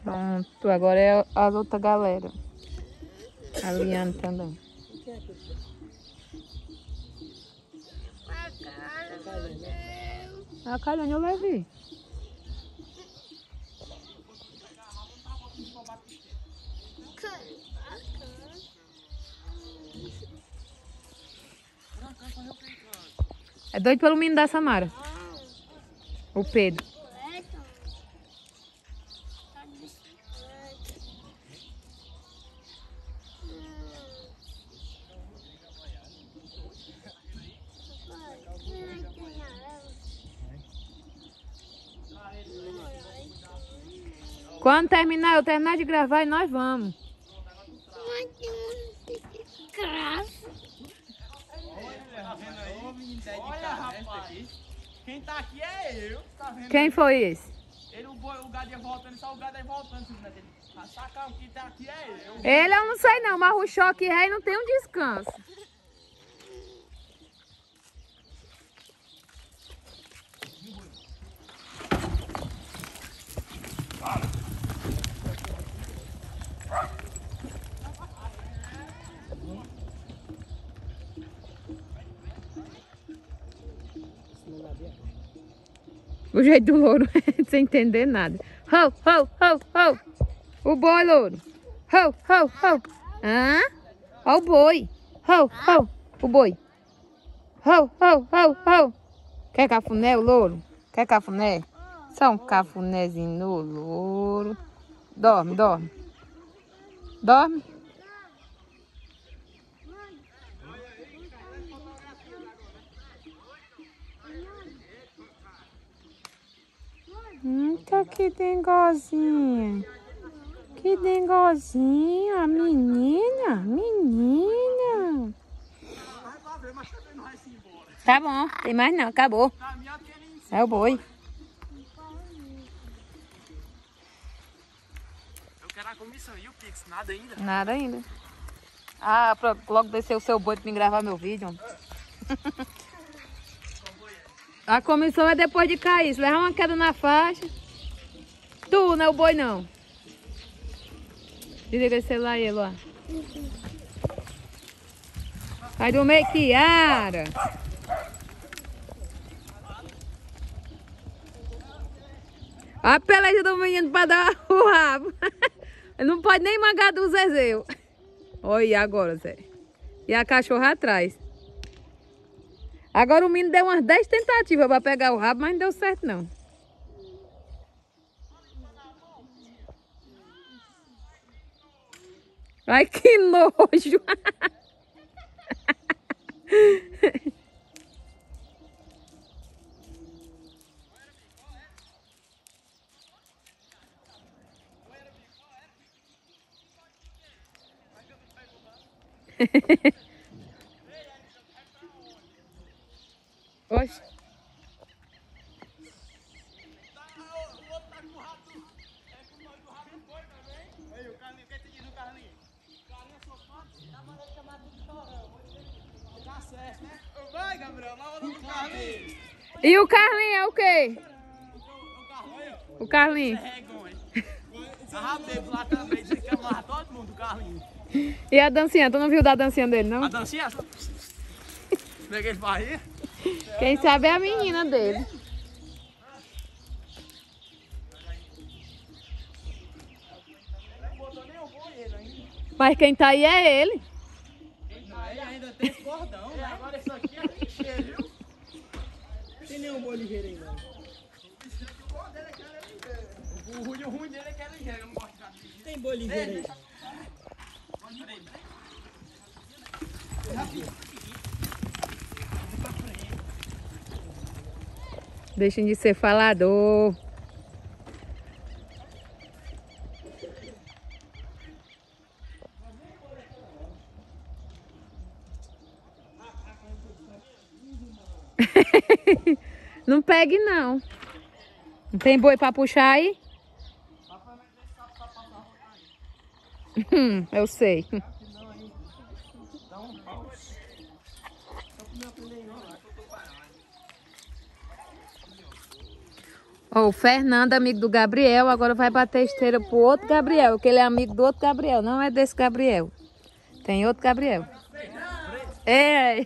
Pronto, agora é as outras galera. A Liane também. A Calhane eu levei. É doido pelo menino da Samara. O Pedro. Quando eu terminar de gravar, nós vamos. Olha, rapaz. Quem tá aqui é eu. Tá vendo? Quem foi esse? Ele, o gado ia voltando, só o gado ia voltando. A sacar, quem tá aqui é eu. Ele eu não sei não, mas o choque rei não tem um descanso. O jeito do louro, sem entender nada. Ho, ho, ho, ho. O boi, louro. Ho, ho, ho. Hã? Ó o boi. Ho, ho. O boi. Ho, ho, ho, ho. Quer cafuné, o louro? Quer cafuné? Só um cafunézinho no louro. Dorme, dorme. Dorme. Tá que dengozinha. Que dengozinha, menina, menina. Tá bom, tem mais não, acabou. É o boi. Eu quero a comissão e o Pix, nada ainda? Nada ainda. Ah, pra logo descer o seu boi pra me gravar meu vídeo. A comissão é depois de cair. Se levar uma queda na faixa. Tu, não é o boi não. Desliga esse celular aí, Luan. Vai dormir, Kiara. A peleja do menino pra dar o rabo. Não pode nem mangar do Zezeu. Olha agora, Zé. E a cachorra atrás. Agora o menino deu umas 10 tentativas para pegar o rabo, mas não deu certo não. Ai, que nojo. Oxe. O outro tá com o rato. É com nós do rato foi também. Aí, o Carlinho, o que te diz o Carlinho? O Carlinho é sofado. Tá mandando chamar de chorão. Tá certo, né? Vai, Gabriel, lá o Carlinho. E o Carlinho é o quê? O Carlinho. O Carlinho. É regonha. Tava bebo lá também, dizendo que amarra todo mundo, o Carlinho. E a dancinha? Tu não viu da dancinha dele, não? A dancinha? Peguei de barriga. Quem sabe é a menina dele. Mas quem tá aí é ele. Quem tá aí ainda tem cordão, né? Agora isso aqui é clichê, viu? Tem nenhum boi ligeiro aí, não. O ruim dele é que é ligeiro, eu não gosto de gato ligeiro. Tem boi ligeiro aí. Deixem de ser falador. Não pegue não. Não tem boi pra puxar aí? Eu sei. Ó, o Fernando, amigo do Gabriel, agora vai bater esteira pro outro Gabriel, porque ele é amigo do outro Gabriel, não é desse Gabriel. Tem outro Gabriel. É.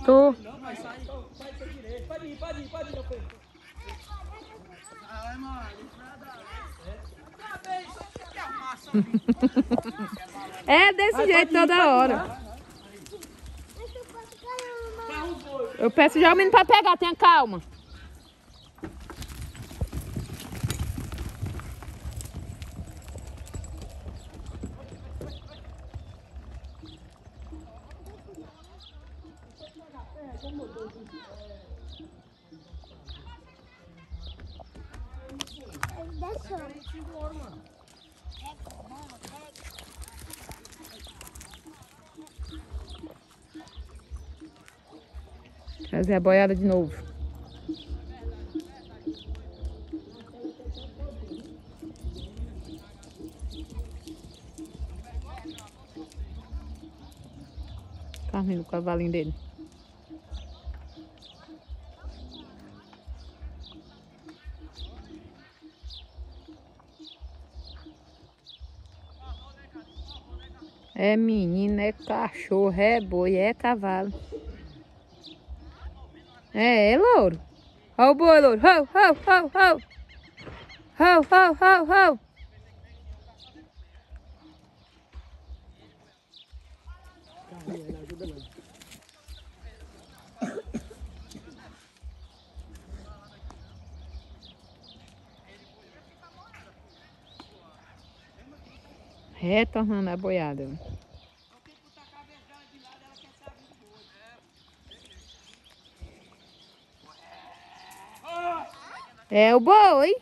Tu. Não, vai sair. Sai pra direita. Pode ir, meu filho. Ai, mano. É desse jeito toda hora. Eu peço já o menino pra pegar, tenha calma. Trazer a boiada de novo. Carlinho, o cavalinho dele. É menino, é cachorro, é boi, é cavalo. É louro. Olha o boi, louro. Ho, ho, ho, ho. Ho, ho, ho, ho. Retornando a boiada. É o boi.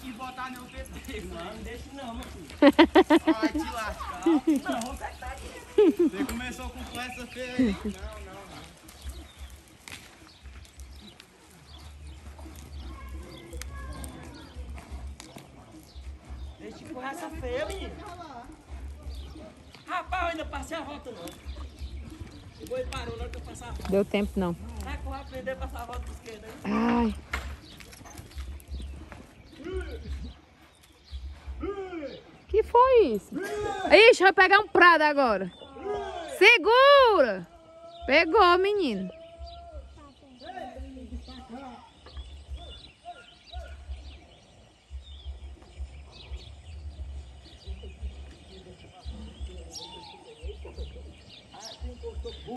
E botar no PT. Não deixa não, meu filho. Ai, te lasca. Não, você tá aqui. Você começou com essa feia aí? Não. Deixa eu empurrar essa feia, menino. Rapaz, eu ainda passei a volta não. O boi parou na hora que eu passar a volta. Deu tempo não. Será que eu vou aprender a passar a volta pra esquerda aí? Ai. Que foi isso? Ixi, vai pegar um prado agora. Segura! Pegou, menino.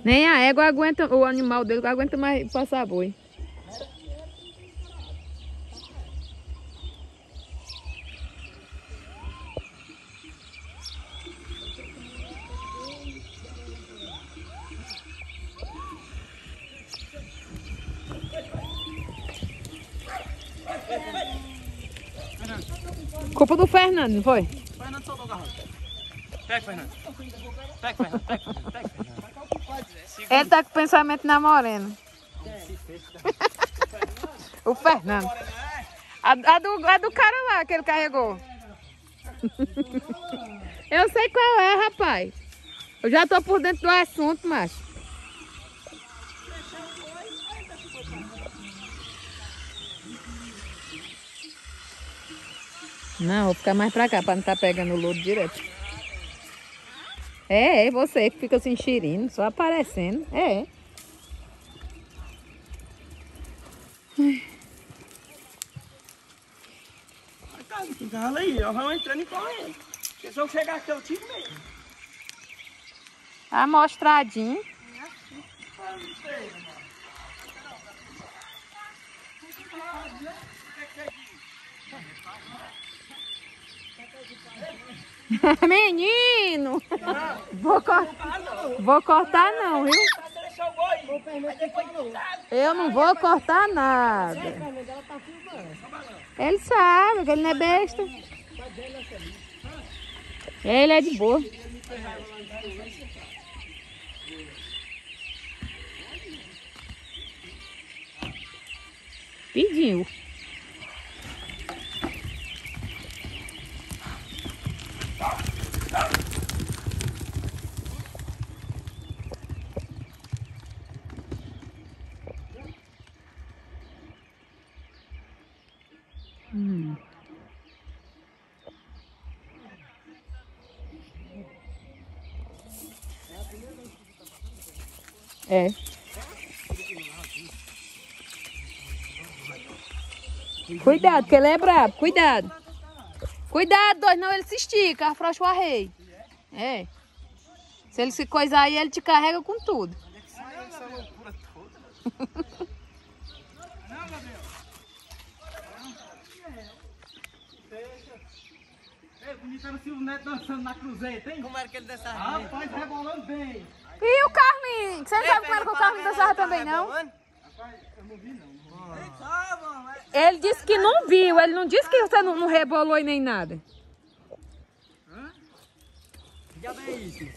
Nem a égua aguenta, o animal dele aguenta mais passar boi. Culpa do Fernando, não foi? Fernando soltou o garrão. Pega, Fernando. Pega, Fernando. Ele tá com o pensamento na morena. O Fernando. A do cara lá que ele carregou. Eu sei qual é, rapaz. Eu já tô por dentro do assunto, macho. Não, vou ficar mais pra cá, pra não estar pegando o lodo direto. É você que fica se enxerindo, só aparecendo. É. Cala aí, eu vou entrando e correndo. Porque se eu chegar aqui, eu tiro mesmo. Amostradinho. Menino! Vou cortar não, viu? Eu não vou cortar nada. Ele sabe que ele não é besta. Ele é de boa. Pediu. É. Cuidado, que ele é brabo. Cuidado. Cuidado, dois, não ele se estica, afrouxa o arreio. É. Se ele se coisar aí, ele te carrega com tudo. Essa loucura toda. Não, Gabriel. Ei, bonito era o Silvio Neto dançando na cruzeta, hein? Como era que ele dançava? Rapaz, rebolando bem. E o Carlinhos? Você não sabe como era que o Carlinhos dançava também, não? Rapaz, eu não vi, não. Ele disse que não viu, ele não disse que você não rebolou e nem nada. Que diabo é isso?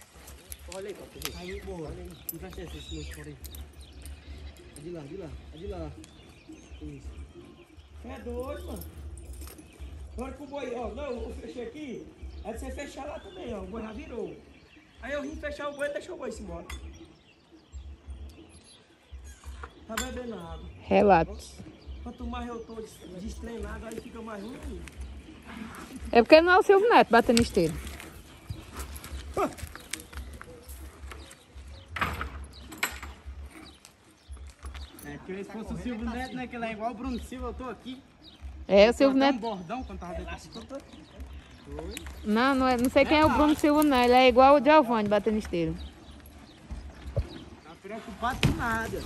Olha aí, papai. Aí, boa. Não fecha esse novo por aí. É de lá, de lá, é de lá. Isso. Você é doido, mano. Na hora que o boi, ó, não, eu fechei aqui. Aí você fechar lá também, ó. O boi já virou. Aí eu vim fechar o boi e deixou o boi se embora. Tá bebendo água. Relatos. Quanto mais eu tô destreinado, aí fica mais ruim ainda. É porque não é o Silvio Neto batendo esteira. É, porque se fosse o Silvio Neto, né? Que ele é igual o Bruno Silva, eu tô aqui. É, o Silvio Neto. Um bordão quando tava dentro desse tudo. Não, não sei quem é o Bruno Silva, não. Ele é igual o Giovanni batendo esteira. Tá preocupado com nada.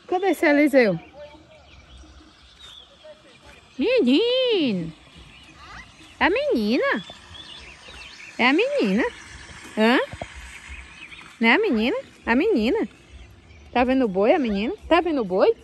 Cadê esse Eliseu? Menino! É a menina? É a menina? Hã? Não é a menina? A menina. Tá vendo o boi, a menina? Tá vendo o boi?